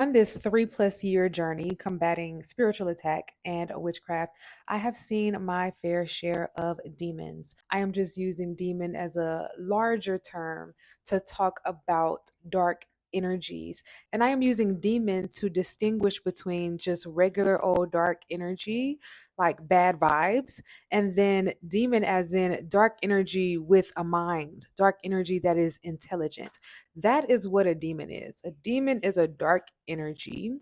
On this 3+ year journey combating spiritual attack and witchcraft, I have seen my fair share of demons. I am just using demon as a larger term to talk about dark energies. And I am using demon to distinguish between just regular old dark energy, like bad vibes, and then demon as in dark energy with a mind, dark energy that is intelligent. That is what a demon is. A demon is a dark energy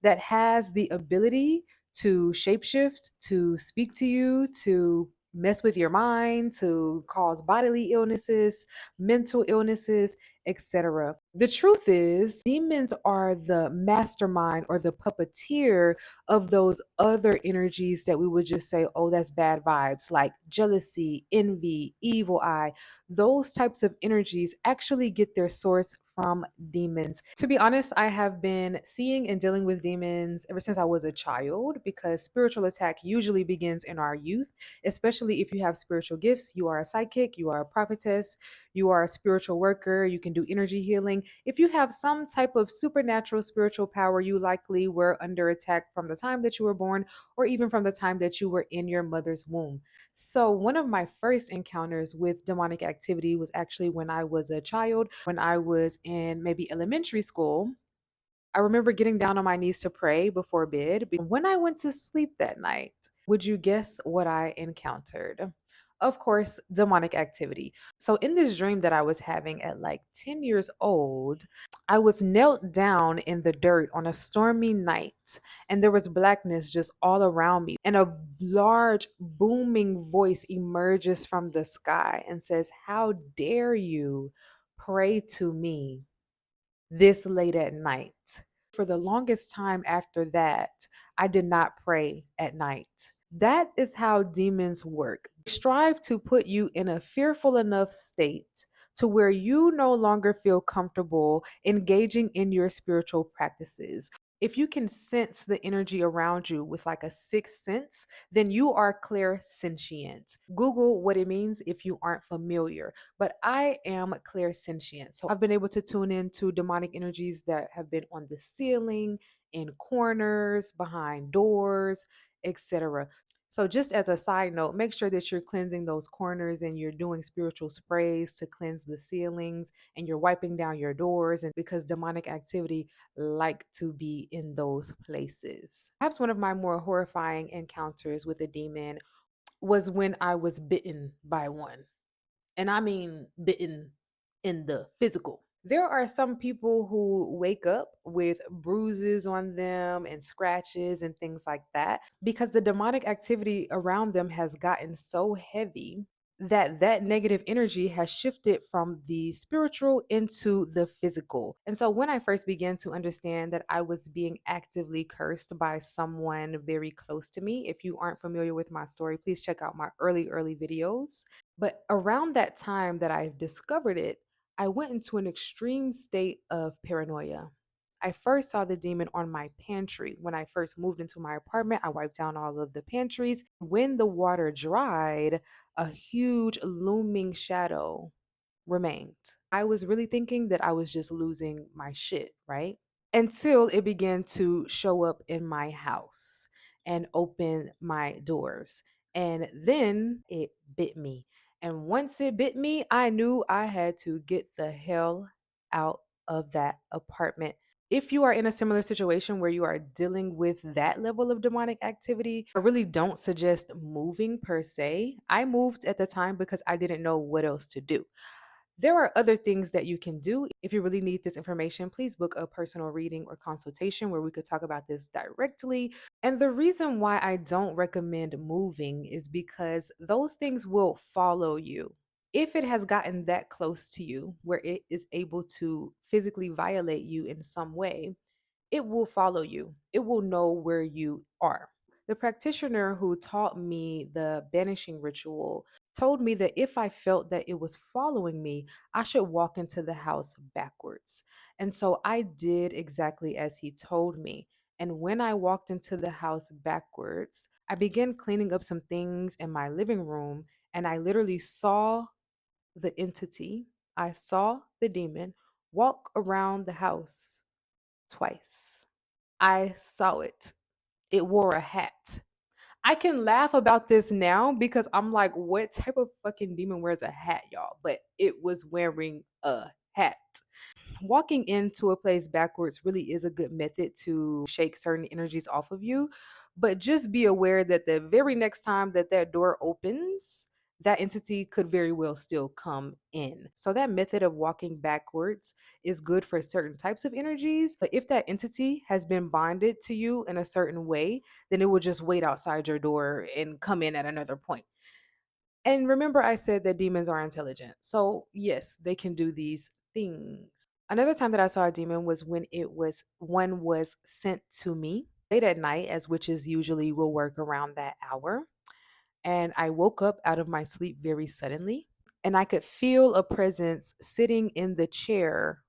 that has the ability to shapeshift, to speak to you, to mess with your mind, to cause bodily illnesses, mental illnesses, etc. The truth is, demons are the mastermind or the puppeteer of those other energies that we would just say, oh, that's bad vibes, like jealousy, envy, evil eye. Those types of energies actually get their source from demons. To be honest, I have been seeing and dealing with demons ever since I was a child because spiritual attack usually begins in our youth, especially if you have spiritual gifts. You are a psychic, you are a prophetess, you are a spiritual worker, you can do energy healing. If you have some type of supernatural spiritual power, you likely were under attack from the time that you were born or even from the time that you were in your mother's womb. So, one of my first encounters with demonic activity was actually when I was a child, when I was in maybe elementary school. I remember getting down on my knees to pray before bed. When I went to sleep that night, would you guess what I encountered? Of course, demonic activity. So, in this dream that I was having at like 10 years old, I was knelt down in the dirt on a stormy night, and there was blackness just all around me. And a large, booming voice emerges from the sky and says, "How dare you pray to me this late at night?" For the longest time after that, I did not pray at night. That is how demons work. They strive to put you in a fearful enough state to where you no longer feel comfortable engaging in your spiritual practices. If you can sense the energy around you with like a sixth sense, then you are clairsentient. Google what it means if you aren't familiar, but I am clairsentient. So I've been able to tune into demonic energies that have been on the ceiling, in corners, behind doors, etc. So just as a side note, make sure that you're cleansing those corners and you're doing spiritual sprays to cleanse the ceilings and you're wiping down your doors, and because demonic activity like to be in those places. Perhaps one of my more horrifying encounters with a demon was when I was bitten by one. And I mean bitten in the physical. There are some people who wake up with bruises on them and scratches and things like that because the demonic activity around them has gotten so heavy that that negative energy has shifted from the spiritual into the physical. And so when I first began to understand that I was being actively cursed by someone very close to me, if you aren't familiar with my story, please check out my early videos. But around that time that I discovered it, I went into an extreme state of paranoia. I first saw the demon on my pantry. When I first moved into my apartment, I wiped down all of the pantries. When the water dried, a huge looming shadow remained. I was really thinking that I was just losing my shit, right? Until it began to show up in my house and open my doors. And then it bit me. And once it bit me, I knew I had to get the hell out of that apartment. If you are in a similar situation where you are dealing with that level of demonic activity, I really don't suggest moving per se. I moved at the time because I didn't know what else to do. There are other things that you can do. If you really need this information, please book a personal reading or consultation where we could talk about this directly. And the reason why I don't recommend moving is because those things will follow you. If it has gotten that close to you where it is able to physically violate you in some way, it will follow you. It will know where you are. The practitioner who taught me the banishing ritual told me that if I felt that it was following me, I should walk into the house backwards. And so I did exactly as he told me. And when I walked into the house backwards, I began cleaning up some things in my living room, and I literally saw the entity, I saw the demon walk around the house twice. I saw it. It wore a hat. I can laugh about this now because I'm like, what type of fucking demon wears a hat, y'all? But it was wearing a hat. Walking into a place backwards really is a good method to shake certain energies off of you. But just be aware that the very next time that that door opens, that entity could very well still come in. So, that method of walking backwards is good for certain types of energies. But if that entity has been bonded to you in a certain way, then it will just wait outside your door and come in at another point. And remember, I said that demons are intelligent. So, yes, they can do these things. Another time that I saw a demon was when one was sent to me late at night, as witches usually will work around that hour. And I woke up out of my sleep very suddenly, and I could feel a presence sitting in the chair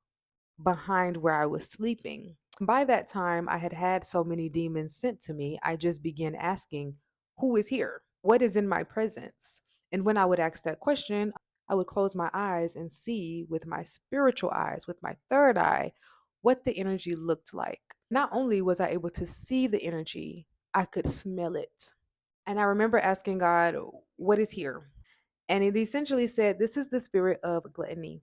behind where I was sleeping. By that time, I had had so many demons sent to me, I just began asking, who is here? What is in my presence? And when I would ask that question, I would close my eyes and see with my spiritual eyes, with my third eye, what the energy looked like. Not only was I able to see the energy, I could smell it. And I remember asking God, what is here? And it essentially said, this is the spirit of gluttony.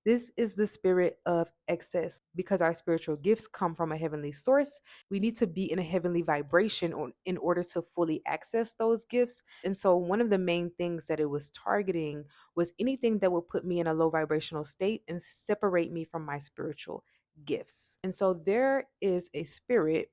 This is the spirit of excess because our spiritual gifts come from a heavenly source. We need to be in a heavenly vibration in order to fully access those gifts. And so, one of the main things that it was targeting was anything that would put me in a low vibrational state and separate me from my spiritual gifts. And so, there is a spirit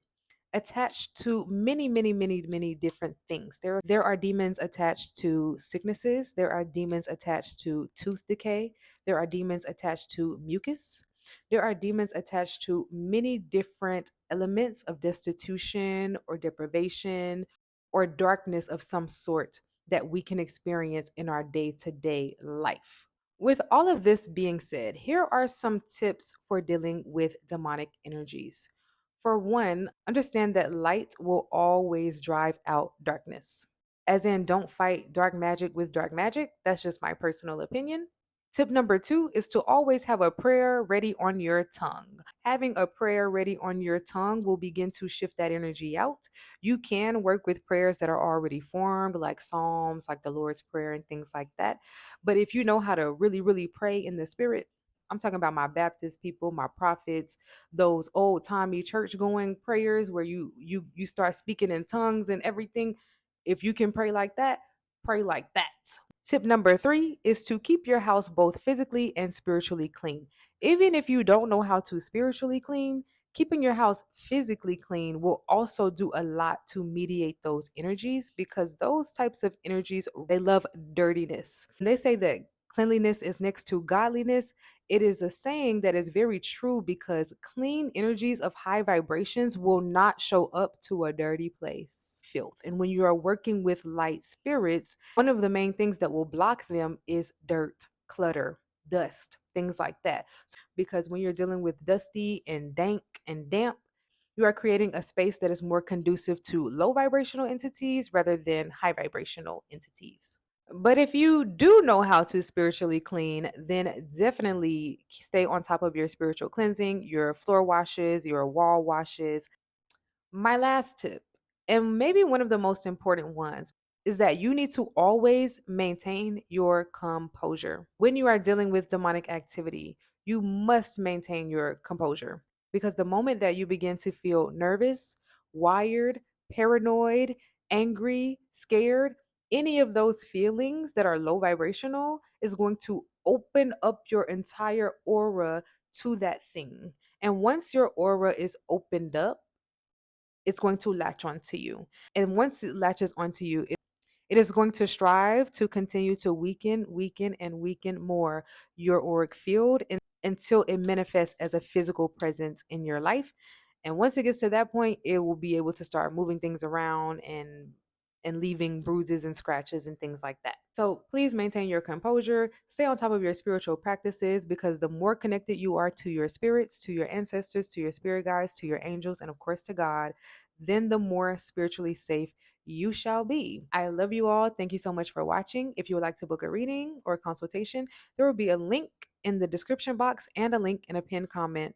attached to many, many, many, many different things. There are demons attached to sicknesses. There are demons attached to tooth decay. There are demons attached to mucus. There are demons attached to many different elements of destitution or deprivation or darkness of some sort that we can experience in our day to day life. With all of this being said, here are some tips for dealing with demonic energies. For one, understand that light will always drive out darkness. As in, don't fight dark magic with dark magic. That's just my personal opinion. Tip number two is to always have a prayer ready on your tongue. Having a prayer ready on your tongue will begin to shift that energy out. You can work with prayers that are already formed, like Psalms, like the Lord's Prayer, and things like that. But if you know how to really, really pray in the spirit, I'm talking about my Baptist people, my prophets, those old timey church going prayers where you start speaking in tongues and everything. If you can pray like that, pray like that. Tip number three is to keep your house both physically and spiritually clean. Even if you don't know how to spiritually clean, keeping your house physically clean will also do a lot to mediate those energies because those types of energies, they love dirtiness. They say that cleanliness is next to godliness. It is a saying that is very true because clean energies of high vibrations will not show up to a dirty place. Filth. And when you are working with light spirits, one of the main things that will block them is dirt, clutter, dust, things like that. Because when you're dealing with dusty and dank and damp, you are creating a space that is more conducive to low vibrational entities rather than high vibrational entities. But if you do know how to spiritually clean, then definitely stay on top of your spiritual cleansing, your floor washes, your wall washes. My last tip, and maybe one of the most important ones, is that you need to always maintain your composure. When you are dealing with demonic activity, you must maintain your composure because the moment that you begin to feel nervous, wired, paranoid, angry, scared, any of those feelings that are low vibrational is going to open up your entire aura to that thing. And once your aura is opened up, it's going to latch onto you. And once it latches onto you, it is going to strive to continue to weaken, weaken, and weaken more your auric field until it manifests as a physical presence in your life. And once it gets to that point, it will be able to start moving things around and leaving bruises and scratches and things like that. So please maintain your composure, stay on top of your spiritual practices because the more connected you are to your spirits, to your ancestors, to your spirit guides, to your angels, and of course to God, then the more spiritually safe you shall be. I love you all. Thank you so much for watching. If you would like to book a reading or a consultation, there will be a link in the description box and a link in a pinned comment